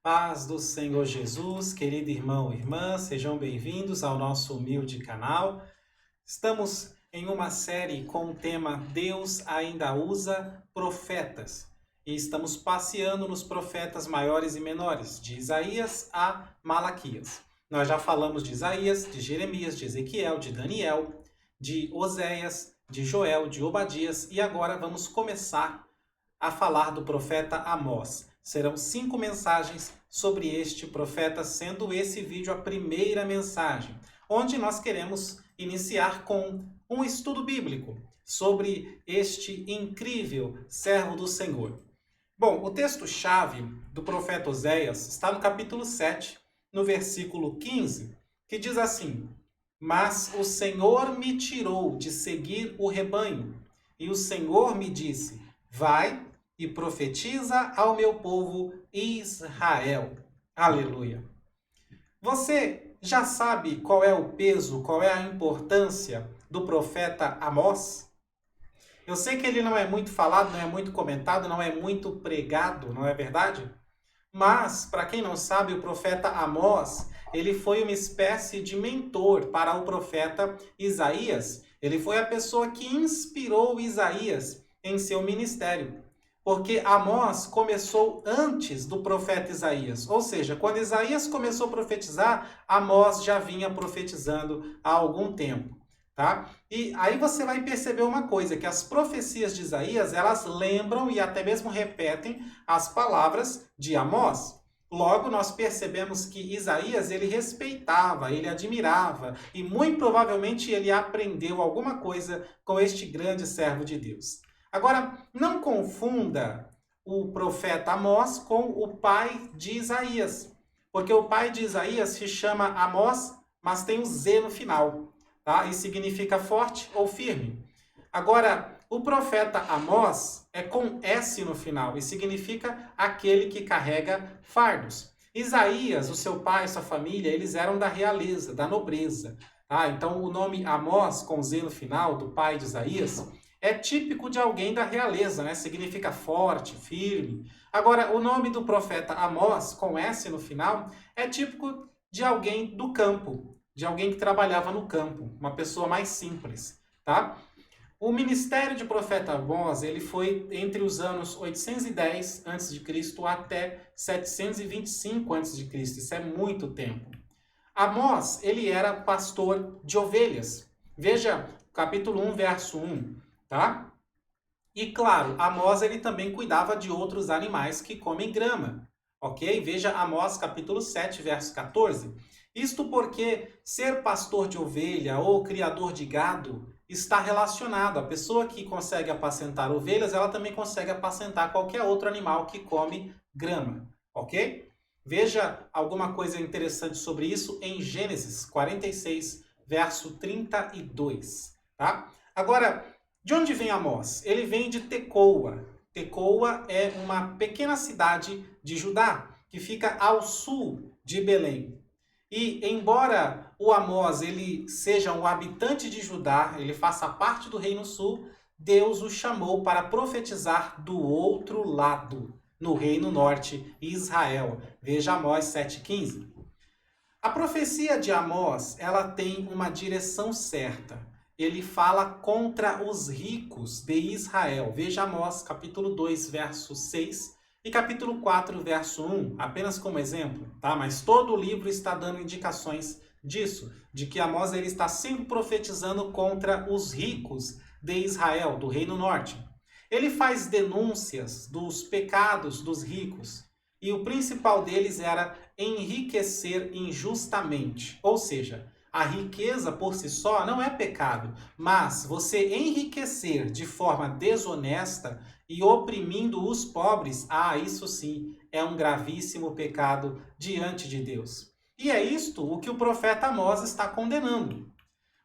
Paz do Senhor Jesus, querido irmão e irmã, sejam bem-vindos ao nosso humilde canal. Estamos em uma série com o tema Deus ainda usa profetas. E estamos passeando nos profetas maiores e menores, de Isaías a Malaquias. Nós já falamos de Isaías, de Jeremias, de Ezequiel, de Daniel, de Oséias, de Joel, de Obadias e agora vamos começar a falar do profeta Amós. Serão 5 mensagens sobre este profeta, sendo esse vídeo a primeira mensagem, onde nós queremos iniciar com um estudo bíblico sobre este incrível servo do Senhor. Bom, o texto-chave do profeta Oséias está no capítulo 7, no versículo 15, que diz assim: Mas o Senhor me tirou de seguir o rebanho, e o Senhor me disse: Vai e profetiza ao meu povo Israel. Aleluia. Você já sabe qual é o peso, qual é a importância do profeta Amós? Eu sei que ele não é muito falado, não é muito comentado, não é muito pregado, não é verdade? Mas, para quem não sabe, o profeta Amós, ele foi uma espécie de mentor para o profeta Isaías. Ele foi a pessoa que inspirou Isaías em seu ministério. Porque Amós começou antes do profeta Isaías. Ou seja, quando Isaías começou a profetizar, Amós já vinha profetizando há algum tempo. Tá? E aí você vai perceber uma coisa, que as profecias de Isaías, elas lembram e até mesmo repetem as palavras de Amós. Logo, nós percebemos que Isaías, ele respeitava, ele admirava e muito provavelmente ele aprendeu alguma coisa com este grande servo de Deus. Agora, não confunda o profeta Amós com o pai de Isaías, porque o pai de Isaías se chama Amós, mas tem o Z no final, tá? E significa forte ou firme. Agora, o profeta Amós é com S no final e significa aquele que carrega fardos. Isaías, o seu pai, sua família, eles eram da realeza, da nobreza. Tá? Então, o nome Amós, com Z no final, do pai de Isaías, é típico de alguém da realeza, né? Significa forte, firme. Agora, o nome do profeta Amós, com S no final, é típico de alguém do campo, de alguém que trabalhava no campo, uma pessoa mais simples, tá? O ministério de profeta Amós, ele foi entre os anos 810 a.C. até 725 a.C. Isso é muito tempo. Amós, ele era pastor de ovelhas. Veja, capítulo 1, verso 1, tá? E claro, Amós ele também cuidava de outros animais que comem grama, ok? Veja Amós capítulo 7, verso 14. Isto porque ser pastor de ovelha ou criador de gado está relacionado. A pessoa que consegue apacentar ovelhas, ela também consegue apacentar qualquer outro animal que come grama, ok? Veja alguma coisa interessante sobre isso em Gênesis 46, verso 32, tá? Agora, de onde vem Amós? Ele vem de Tecoa. Tecoa é uma pequena cidade de Judá, que fica ao sul de Belém. E embora o Amós ele seja um habitante de Judá, ele faça parte do Reino Sul, Deus o chamou para profetizar do outro lado, no Reino Norte, Israel. Veja Amós 7,15. A profecia de Amós, ela tem uma direção certa. Ele fala contra os ricos de Israel. Veja Amós, capítulo 2, verso 6 e capítulo 4, verso 1, apenas como exemplo, tá? Mas todo o livro está dando indicações disso, de que Amós ele está sempre profetizando contra os ricos de Israel, do Reino Norte. Ele faz denúncias dos pecados dos ricos, e o principal deles era enriquecer injustamente. Ou seja, a riqueza por si só não é pecado, mas você enriquecer de forma desonesta e oprimindo os pobres, isso sim é um gravíssimo pecado diante de Deus. E é isto o que o profeta Amós está condenando.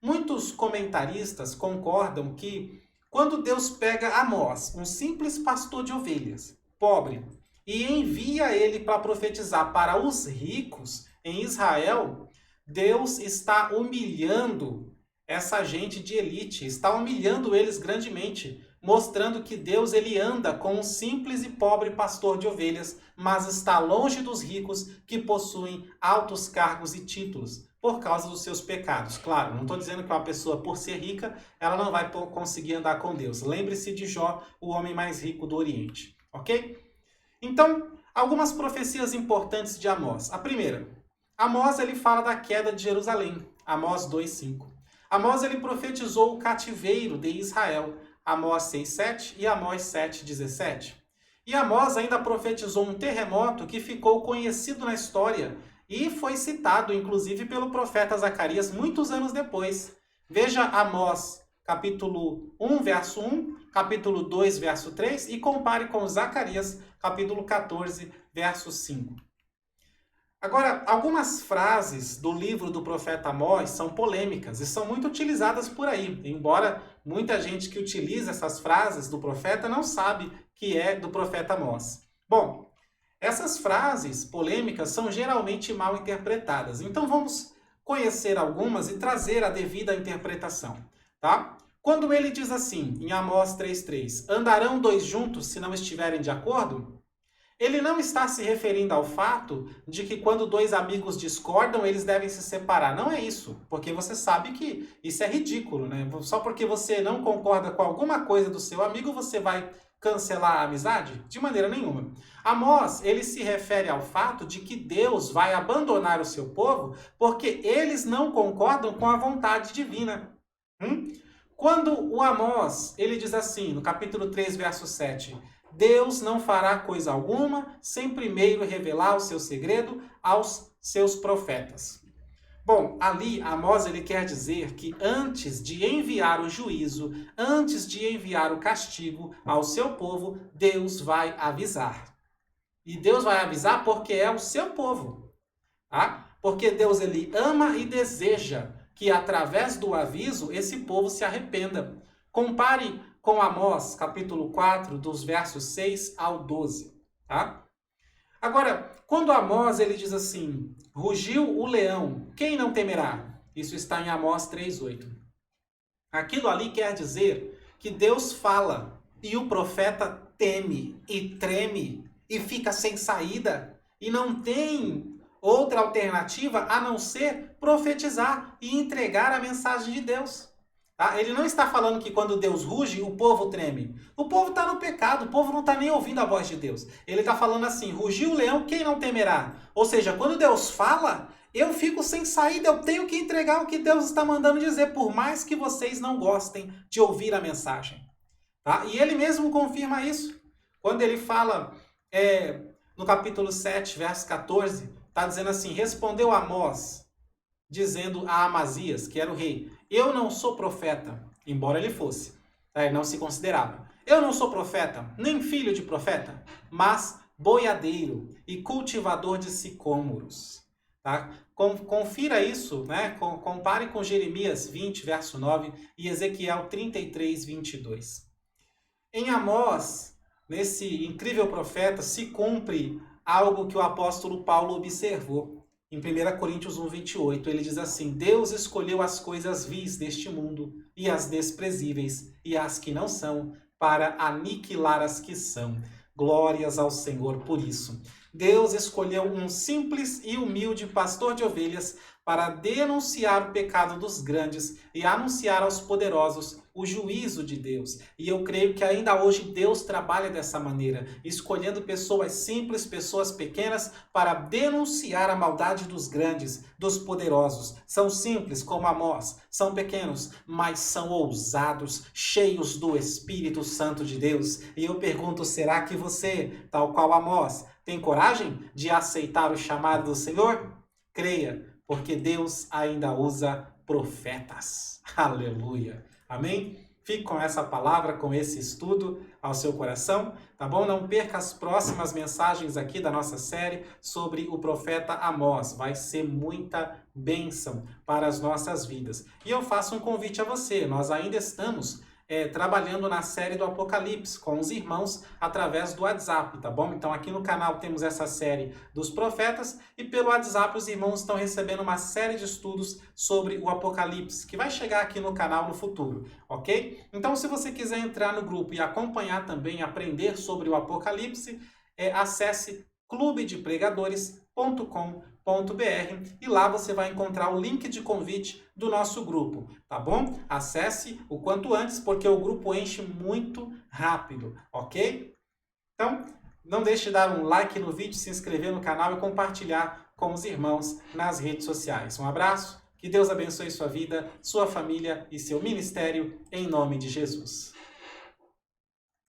Muitos comentaristas concordam que quando Deus pega Amós, um simples pastor de ovelhas, pobre, e envia ele para profetizar para os ricos em Israel, Deus está humilhando essa gente de elite, está humilhando eles grandemente, mostrando que Deus ele anda com um simples e pobre pastor de ovelhas, mas está longe dos ricos que possuem altos cargos e títulos por causa dos seus pecados. Claro, não estou dizendo que uma pessoa, por ser rica, ela não vai conseguir andar com Deus. Lembre-se de Jó, o homem mais rico do Oriente, ok? Então, algumas profecias importantes de Amós. A primeira, Amós ele fala da queda de Jerusalém, Amós 2:5. Amós ele profetizou o cativeiro de Israel, Amós 6:7 e Amós 7:17. E Amós ainda profetizou um terremoto que ficou conhecido na história e foi citado, inclusive, pelo profeta Zacarias muitos anos depois. Veja Amós, capítulo 1, verso 1, capítulo 2, verso 3, e compare com Zacarias, capítulo 14, verso 5. Agora, algumas frases do livro do profeta Amós são polêmicas e são muito utilizadas por aí, embora muita gente que utiliza essas frases do profeta não sabe que é do profeta Amós. Bom, essas frases polêmicas são geralmente mal interpretadas, então vamos conhecer algumas e trazer a devida interpretação, tá? Quando ele diz assim, em Amós 3:3, andarão dois juntos se não estiverem de acordo? Ele não está se referindo ao fato de que quando dois amigos discordam, eles devem se separar. Não é isso, porque você sabe que isso é ridículo, né? Só porque você não concorda com alguma coisa do seu amigo, você vai cancelar a amizade? De maneira nenhuma. Amós, ele se refere ao fato de que Deus vai abandonar o seu povo porque eles não concordam com a vontade divina. Quando o Amós, ele diz assim, no capítulo 3, verso 7, Deus não fará coisa alguma sem primeiro revelar o seu segredo aos seus profetas. Bom, ali Amós ele quer dizer que antes de enviar o juízo, antes de enviar o castigo ao seu povo, Deus vai avisar. E Deus vai avisar porque é o seu povo. Tá? Porque Deus ele ama e deseja que através do aviso esse povo se arrependa. Compare com Amós, capítulo 4, dos versos 6 ao 12, tá? Agora, quando Amós ele diz assim, rugiu o leão, quem não temerá? Isso está em Amós 3:8. Aquilo ali quer dizer que Deus fala e o profeta teme e treme e fica sem saída e não tem outra alternativa a não ser profetizar e entregar a mensagem de Deus. Ele não está falando que quando Deus ruge, o povo treme. O povo está no pecado, o povo não está nem ouvindo a voz de Deus. Ele está falando assim, rugiu o leão, quem não temerá? Ou seja, quando Deus fala, eu fico sem saída, eu tenho que entregar o que Deus está mandando dizer, por mais que vocês não gostem de ouvir a mensagem. Tá? E ele mesmo confirma isso. Quando ele fala no capítulo 7, verso 14, está dizendo assim, respondeu Amós, dizendo a Amazias, que era o rei, eu não sou profeta, embora ele fosse, tá? Ele não se considerava. Eu não sou profeta, nem filho de profeta, mas boiadeiro e cultivador de sicômoros. Tá? Confira isso, né? Compare com Jeremias 20, verso 9 e Ezequiel 33, 22. Em Amós, nesse incrível profeta, se cumpre algo que o apóstolo Paulo observou. Em 1 Coríntios 1, 28, ele diz assim, Deus escolheu as coisas vis deste mundo e as desprezíveis e as que não são, para aniquilar as que são. Glórias ao Senhor por isso. Deus escolheu um simples e humilde pastor de ovelhas para denunciar o pecado dos grandes e anunciar aos poderosos o juízo de Deus. E eu creio que ainda hoje Deus trabalha dessa maneira, escolhendo pessoas simples, pessoas pequenas, para denunciar a maldade dos grandes, dos poderosos. São simples como Amós, são pequenos, mas são ousados, cheios do Espírito Santo de Deus. E eu pergunto, será que você, tal qual Amós, tem coragem de aceitar o chamado do Senhor? Creia, porque Deus ainda usa profetas. Aleluia. Amém? Fique com essa palavra, com esse estudo ao seu coração, tá bom? Não perca as próximas mensagens aqui da nossa série sobre o profeta Amós. Vai ser muita bênção para as nossas vidas. E eu faço um convite a você. Nós ainda estamos trabalhando na série do Apocalipse com os irmãos através do WhatsApp, tá bom? Então aqui no canal temos essa série dos profetas e pelo WhatsApp os irmãos estão recebendo uma série de estudos sobre o Apocalipse, que vai chegar aqui no canal no futuro, ok? Então se você quiser entrar no grupo e acompanhar também, aprender sobre o Apocalipse, acesse clubedepregadores.com.br e lá você vai encontrar o link de convite do nosso grupo, tá bom? Acesse o quanto antes, porque o grupo enche muito rápido, ok? Então, não deixe de dar um like no vídeo, se inscrever no canal e compartilhar com os irmãos nas redes sociais. Um abraço, que Deus abençoe sua vida, sua família e seu ministério, em nome de Jesus.